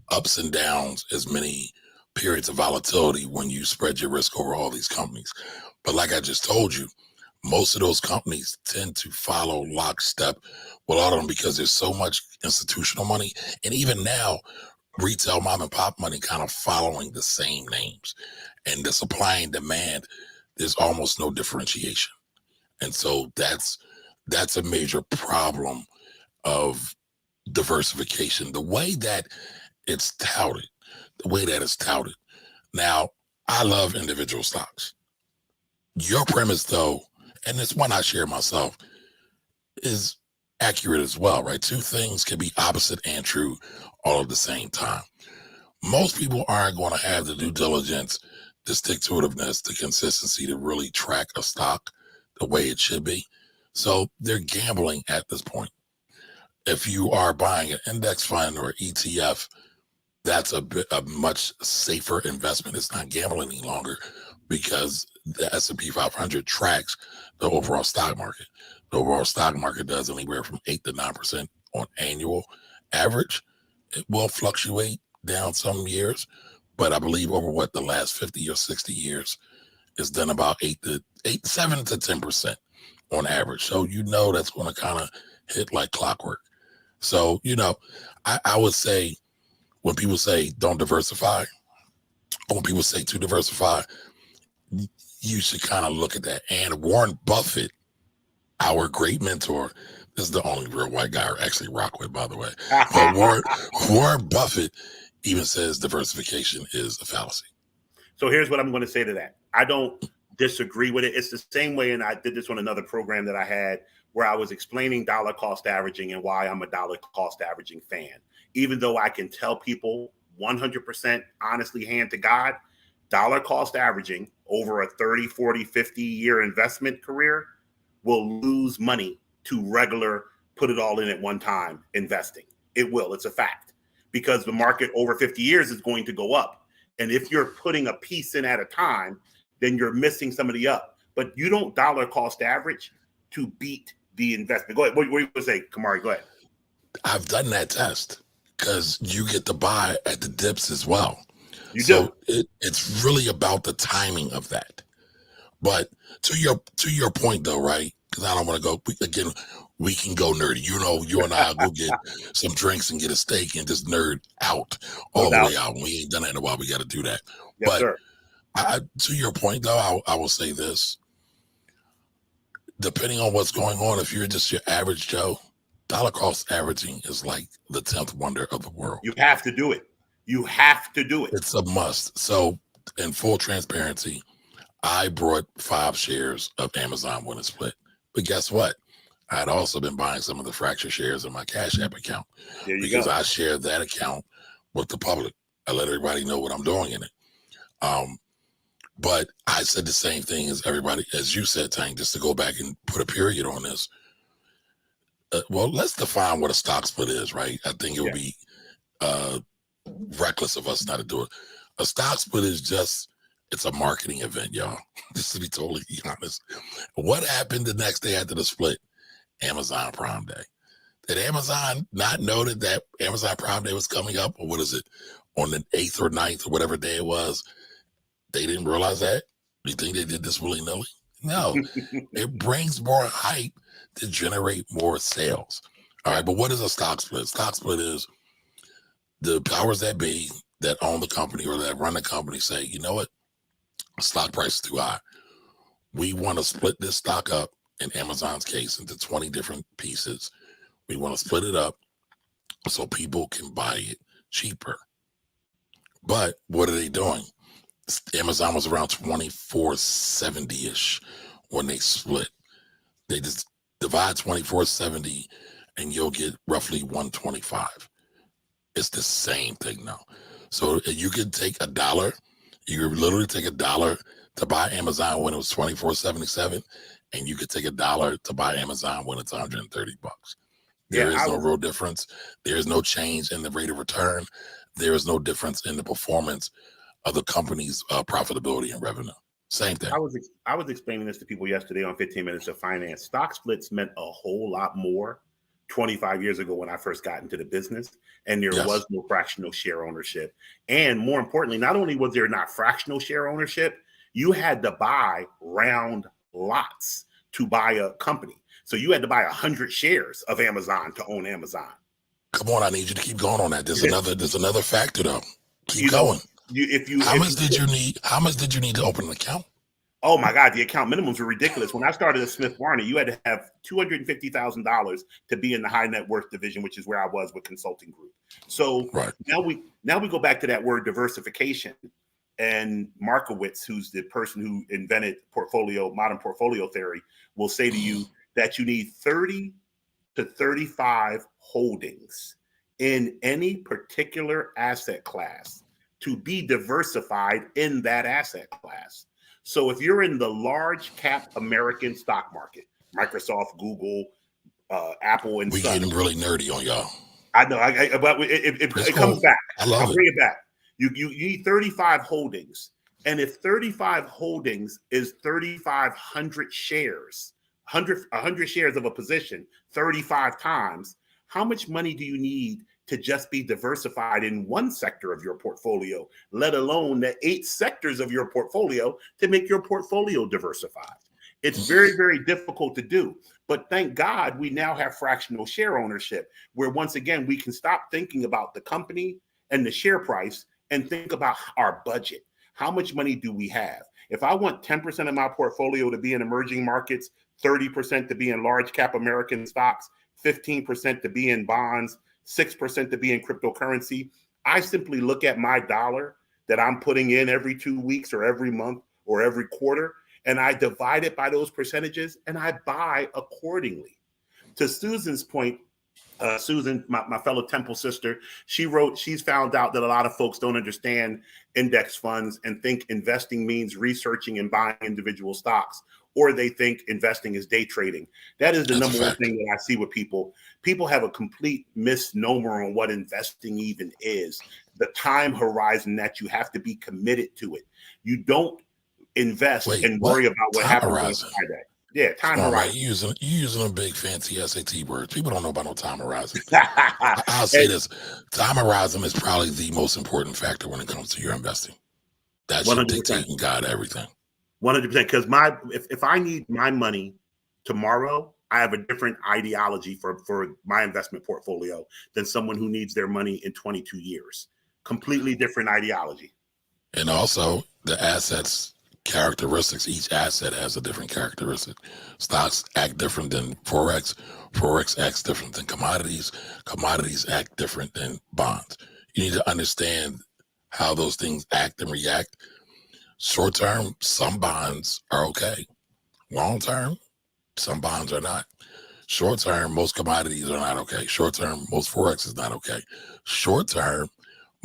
ups and downs, as many periods of volatility when you spread your risk over all these companies. But like I just told you, most of those companies tend to follow lockstep with all of them because there's so much institutional money. And even now, retail mom and pop money kind of following the same names. And the supply and demand, there's almost no differentiation. And so that's a major problem of diversification. The way that it's touted. Now, I love individual stocks. Your premise, though, and it's one I share myself, is accurate as well, right? Two things can be opposite and true all at the same time. Most people aren't going to have the due diligence, the stick-to-itiveness, the consistency to really track a stock the way it should be. So they're gambling at this point. If you are buying an index fund or ETF, that's a much safer investment. It's not gambling any longer because the S&P 500 tracks the overall stock market. The overall stock market does anywhere from 8 to 9% on annual average. It will fluctuate down some years, but I believe over the last 50 or 60 years, it's done about 7 to 10% on average. So that's going to kind of hit like clockwork. So I would say, when people say don't diversify, or when people say to diversify, you should kind of look at that. And Warren Buffett, our great mentor, this is the only real white guy I actually rock with, by the way. But Warren Buffett even says diversification is a fallacy. So here's what I'm going to say to that. I don't disagree with it. It's the same way, and I did this on another program that I had where I was explaining dollar cost averaging and why I'm a dollar cost averaging fan. Even though I can tell people 100% honestly, hand to God, dollar cost averaging over a 30, 40, 50-year investment career will lose money to regular put it all in at one time investing. It will. It's a fact, because the market over 50 years is going to go up. And if you're putting a piece in at a time, then you're missing some of the up. But you don't dollar cost average to beat the investment. Go ahead. What you going to say, Camari? Go ahead. I've done that test, because you get to buy at the dips as well. You do. It's really about the timing of that. But to your point, though, right? Because I don't want to go again. We can go nerdy. You and I go get some drinks and get a steak and just nerd out all the way out. We ain't done that in a while. We got to do that. Yes, but sir. To your point, though, I will say this. Depending on what's going on, if you're just your average Joe, dollar cost averaging is like the 10th wonder of the world. You have to do it. You have to do it. It's a must. So in full transparency, I brought 5 shares of Amazon when it split. But guess what? I had also been buying some of the fracture shares in my Cash App account, because I share that account with the public. I let everybody know what I'm doing in it. But I said the same thing as everybody, as you said, Tank, just to go back and put a period on this. Well, let's define what a stock split is, right? I think it would be reckless of us not to do it. A stock split is it's a marketing event, y'all. Just to be totally honest. What happened the next day after the split? Amazon Prime Day. Did Amazon not know that Amazon Prime Day was coming up? Or what is it? On the 8th or 9th or whatever day it was? They didn't realize that? You think they did this willy-nilly? No. It brings more hype to generate more sales. All right, but what is a stock split? Stock split is the powers that be that own the company or that run the company say, you know what? Stock price is too high. We want to split this stock up, in Amazon's case, into 20 different pieces. We want to split it up so people can buy it cheaper. But what are they doing? Amazon was around 24.70-ish when they split. They just divide 24.70 and you'll get roughly 125. It's the same thing now. So you can take $1 You could literally take $1 to buy Amazon when it was $24.77, and you could take $1 to buy Amazon when it's $130. There is no real difference. There is no change in the rate of return. There is no difference in the performance of the company's profitability and revenue. Same thing. I was explaining this to people yesterday on 15 Minutes of Finance. Stock splits meant a whole lot more 25 years ago when I first got into the business, and there was no fractional share ownership. And more importantly, not only was there not fractional share ownership, you had to buy round lots to buy a company. So you had to buy 100 shares of Amazon to own Amazon. Come on, I need you to keep going on that. There's another factor though. Keep going. How much did you need to open an account? Oh my God, the account minimums were ridiculous. When I started at Smith Barney, you had to have $250,000 to be in the high net worth division, which is where I was with Consulting Group. So now we go back to that word diversification. And Markowitz, who's the person who invented modern portfolio theory, will say to you that you need 30 to 35 holdings in any particular asset class to be diversified in that asset class. So if you're in the large cap American stock market, Microsoft, Google, Apple, and we getting really nerdy on y'all. I know, but it comes back. I'll bring it back. You need 35 holdings, and if 35 holdings is 3,500 shares, 100 shares of a position, 35 times, how much money do you need to just be diversified in one sector of your portfolio, let alone the 8 sectors of your portfolio to make your portfolio diversified? It's very, very difficult to do. But thank God we now have fractional share ownership, where once again, we can stop thinking about the company and the share price and think about our budget. How much money do we have? If I want 10% of my portfolio to be in emerging markets, 30% to be in large cap American stocks, 15% to be in bonds, 6% to be in cryptocurrency, I simply look at my dollar that I'm putting in every 2 weeks or every month or every quarter, and I divide it by those percentages and I buy accordingly. To Susan's point, Susan, my fellow Temple sister, she's found out that a lot of folks don't understand index funds and think investing means researching and buying individual stocks, or they think investing is day trading. That is the number one thing that I see with people. People have a complete misnomer on what investing even is. The time horizon that you have to be committed to it. You don't invest and worry about what happens on Friday. Yeah, time horizon. Right. You using a big fancy SAT words. People don't know about no time horizon. I'll say this: time horizon is probably the most important factor when it comes to your investing. That should 100%. Dictate and guide everything. 100%. Because if I need my money tomorrow, I have a different ideology for my investment portfolio than someone who needs their money in 22 years. Completely different ideology. And also the assets. Characteristics. Each asset has a different characteristic. Stocks act different than Forex. Forex acts different than commodities. Commodities act different than bonds. You need to understand how those things act and react. Short term, some bonds are okay. Long term, some bonds are not. Short term, most commodities are not okay. Short term, most Forex is not okay. Short term,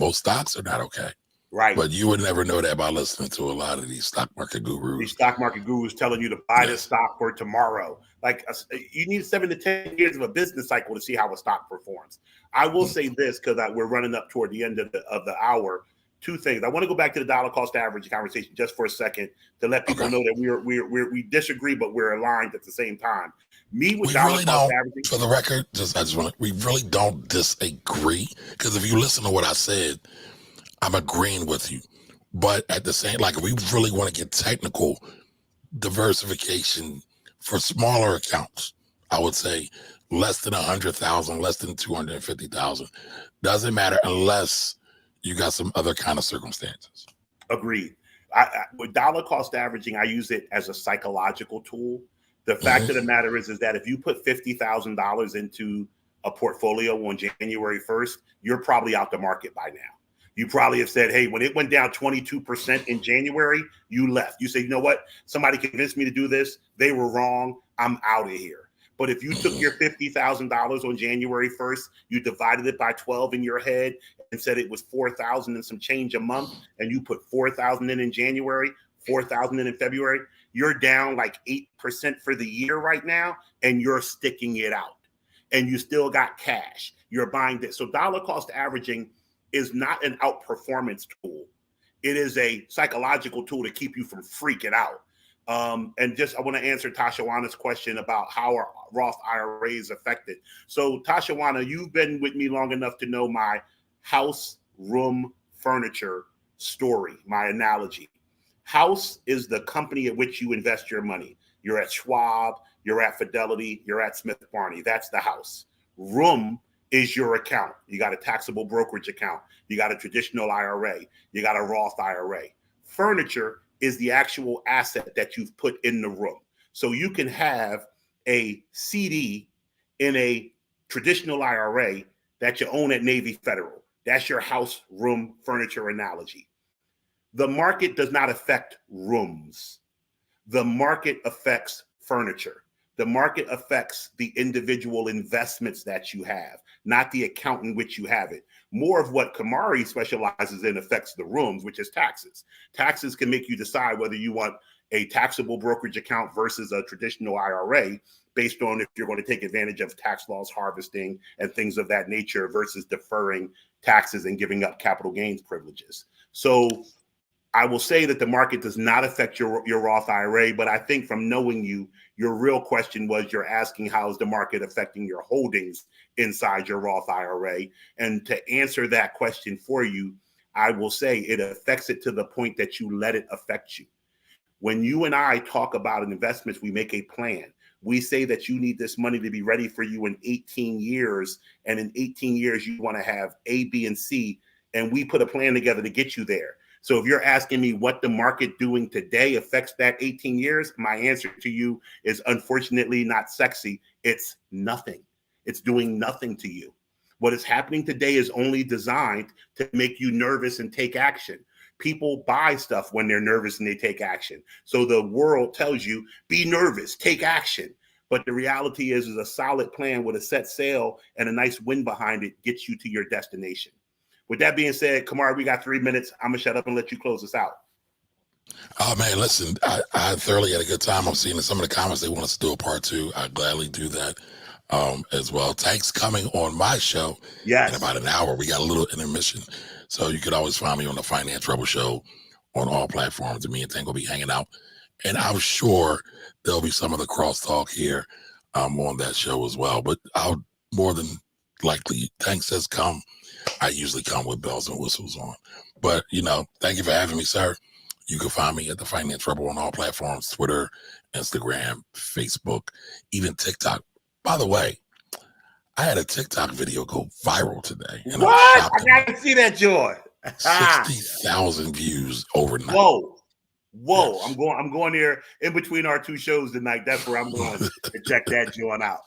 most stocks are not okay. Right. But you would never know that by listening to a lot of these stock market gurus. These stock market gurus telling you to buy this stock for tomorrow. Like, you need 7 to 10 years of a business cycle to see how a stock performs. I will say this, because we're running up toward the end of the hour. 2 things. I want to go back to the dollar cost average conversation just for a second to let people know that we disagree, but we're aligned at the same time. Me with dollar cost averaging. For the record, we really don't disagree, because if you listen to what I said, I'm agreeing with you. But at the same, if we really want to get technical, diversification for smaller accounts, I would say less than 100,000, less than 250,000. Doesn't matter unless you got some other kind of circumstances. Agreed. With dollar cost averaging, I use it as a psychological tool. The fact of the matter is that if you put $50,000 into a portfolio on January 1st, you're probably out the market by now. You probably have said, hey, when it went down 22% in January, you left. You say, you know what? Somebody convinced me to do this. They were wrong. I'm out of here. But if you took your $50,000 on January 1st, you divided it by 12 in your head and said it was 4,000 and some change a month, and you put 4,000 in January, 4,000 in February, you're down like 8% for the year right now, and you're sticking it out. And you still got cash. You're buying this. So dollar cost averaging is not an outperformance tool. It is a psychological tool to keep you from freaking out. And just, I want to answer Tashawanna's question about how are Roth IRAs affected. So Tashawanna, you've been with me long enough to know my house, room, furniture story, my analogy. House is the company at which you invest your money. You're at Schwab, you're at Fidelity, you're at Smith Barney. That's the house. Room is your account. You got a taxable brokerage account. You got a traditional IRA. You got a Roth IRA. Furniture is the actual asset that you've put in the room. So you can have a CD in a traditional IRA that you own at Navy Federal. That's your house, room, furniture analogy. The market does not affect rooms. The market affects furniture. The market affects the individual investments that you have, not the account in which you have it. More of what Camari specializes in affects the rooms, which is taxes. Taxes can make you decide whether you want a taxable brokerage account versus a traditional IRA based on if you're going to take advantage of tax loss harvesting and things of that nature versus deferring taxes and giving up capital gains privileges. So I will say that the market does not affect your Roth IRA, but I think from knowing you, your real question was you're asking how is the market affecting your holdings inside your Roth IRA? And to answer that question for you, I will say it affects it to the point that you let it affect you. When you and I talk about investments, we make a plan. We say that you need this money to be ready for you in 18 years. And in 18 years, you want to have A, B, and C. And we put a plan together to get you there. So if you're asking me what the market doing today affects that 18 years, my answer to you is unfortunately not sexy. It's nothing. It's doing nothing to you. What is happening today is only designed to make you nervous and take action. People buy stuff when they're nervous and they take action. So the world tells you, be nervous, take action. But the reality is a solid plan with a set sail and a nice wind behind it gets you to your destination. With that being said, Camari, we got 3 minutes. I'm going to shut up and let you close us out. Oh, man, listen, I thoroughly had a good time. I'm seeing in some of the comments they want us to do a part 2. I'd gladly do that as well. Tank's coming on my show in about an hour. We got a little intermission. So you could always find me on the Finance Rebel Show on all platforms. And me and Tank will be hanging out. And I'm sure there'll be some of the crosstalk here on that show as well. But I'll more than likely, Tank says come. I usually come with bells and whistles on. But, thank you for having me, sir. You can find me at the Finance Rebel on all platforms, Twitter, Instagram, Facebook, even TikTok. By the way, I had a TikTok video go viral today. And what? I got to see that, Joy. 60,000 views overnight. Whoa. Yes. I'm going there in between our 2 shows tonight. That's where I'm going to check that joint out.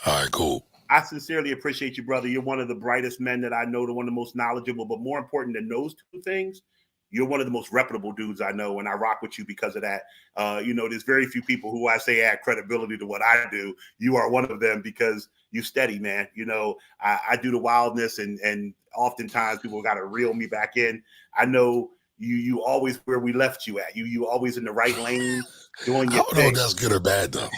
All right, cool. I sincerely appreciate you, brother. You're one of the brightest men that I know, one of the most knowledgeable, but more important than those 2 things, you're one of the most reputable dudes I know, and I rock with you because of that. There's very few people who I say add credibility to what I do. You are one of them because you steady, man. I do the wildness, and oftentimes people got to reel me back in. I know you always where we left you at. You always in the right lane doing your thing. I don't know if that's good or bad, though.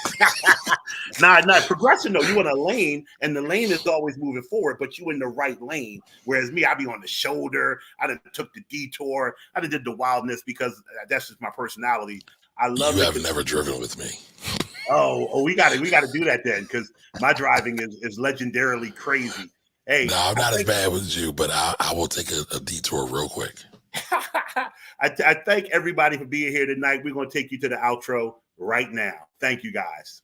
Nah, progressing, though. You in a lane, and the lane is always moving forward, but you in the right lane. Whereas me, I be on the shoulder. I done took the detour. I done did the wildness because that's just my personality. I love it. You have never driven with me. Oh, we got to do that then because my driving is legendarily crazy. Hey, no, I'm not as bad with you, but I will take a detour real quick. I thank everybody for being here tonight. We're going to take you to the outro right now. Thank you, guys.